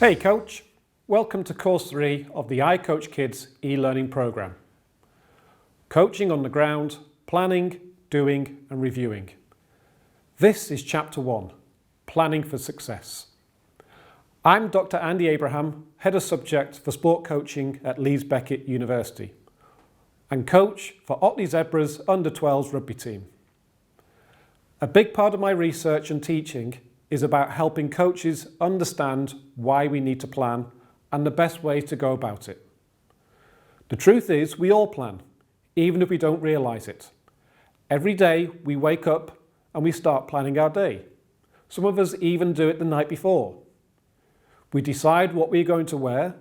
Hey Coach, welcome to Course 3 of the iCoach Kids e-learning program. Coaching on the ground, planning, doing and reviewing. This is Chapter 1, Planning for Success. I'm Dr. Andy Abraham, Head of Subject for Sport Coaching at Leeds Beckett University and coach for Otley Zebras Under-12s rugby team. A big part of my research and teaching is about helping coaches understand why we need to plan and the best way to go about it. The truth is, we all plan, even if we don't realise it. Every day we wake up and we start planning our day. Some of us even do it the night before. We decide what we're going to wear,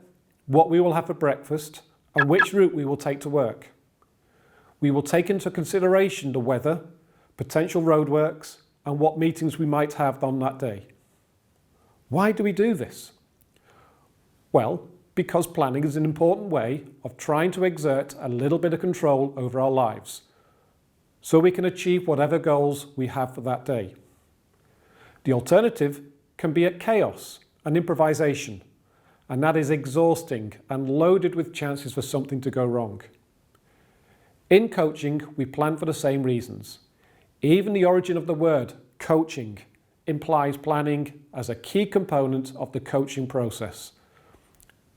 what we will have for breakfast, and which route we will take to work. We will take into consideration the weather, potential roadworks, and what meetings we might have on that day. Why do we do this? Well, because planning is an important way of trying to exert a little bit of control over our lives, so we can achieve whatever goals we have for that day. The alternative can be chaos and improvisation, and that is exhausting and loaded with chances for something to go wrong. In coaching, we plan for the same reasons. Even the origin of the word coaching implies planning as a key component of the coaching process.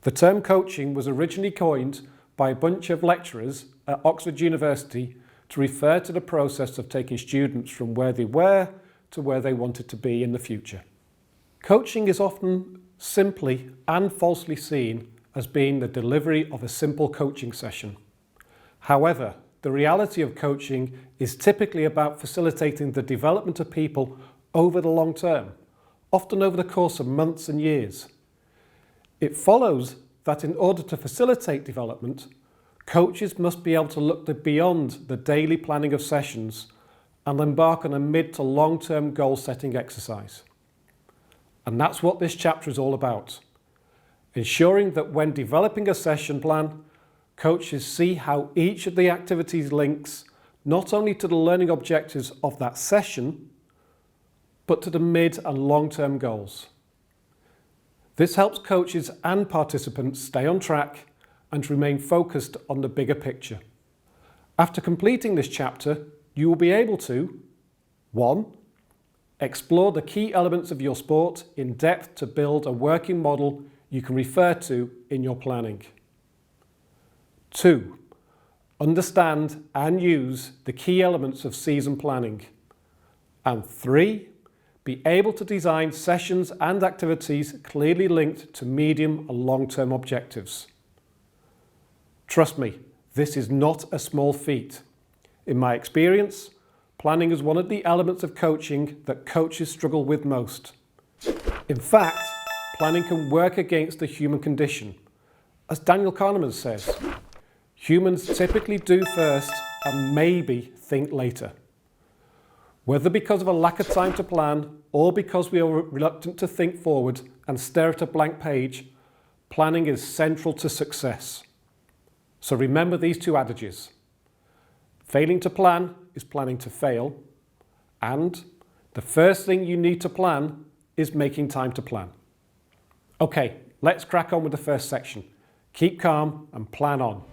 The term coaching was originally coined by a bunch of lecturers at Oxford University to refer to the process of taking students from where they were to where they wanted to be in the future. Coaching is often simply and falsely seen as being the delivery of a simple coaching session. However, the reality of coaching is typically about facilitating the development of people over the long term, often over the course of months and years. It follows that in order to facilitate development, coaches must be able to look beyond the daily planning of sessions and embark on a mid to long-term goal-setting exercise. And that's what this chapter is all about. Ensuring that when developing a session plan, coaches see how each of the activities links not only to the learning objectives of that session, but to the mid and long-term goals. This helps coaches and participants stay on track and to remain focused on the bigger picture. After completing this chapter, you will be able to 1. Explore the key elements of your sport in depth to build a working model you can refer to in your planning. 2. Understand and use the key elements of season planning. And 3. Be able to design sessions and activities clearly linked to medium and long-term objectives. Trust me, this is not a small feat. In my experience, planning is one of the elements of coaching that coaches struggle with most. In fact, planning can work against the human condition. As Daniel Kahneman says, humans typically do first and maybe think later. Whether because of a lack of time to plan or because we are reluctant to think forward and stare at a blank page, planning is central to success. So remember these two adages. Failing to plan is planning to fail, and the first thing you need to plan is making time to plan. Okay, let's crack on with the first section. Keep calm and plan on.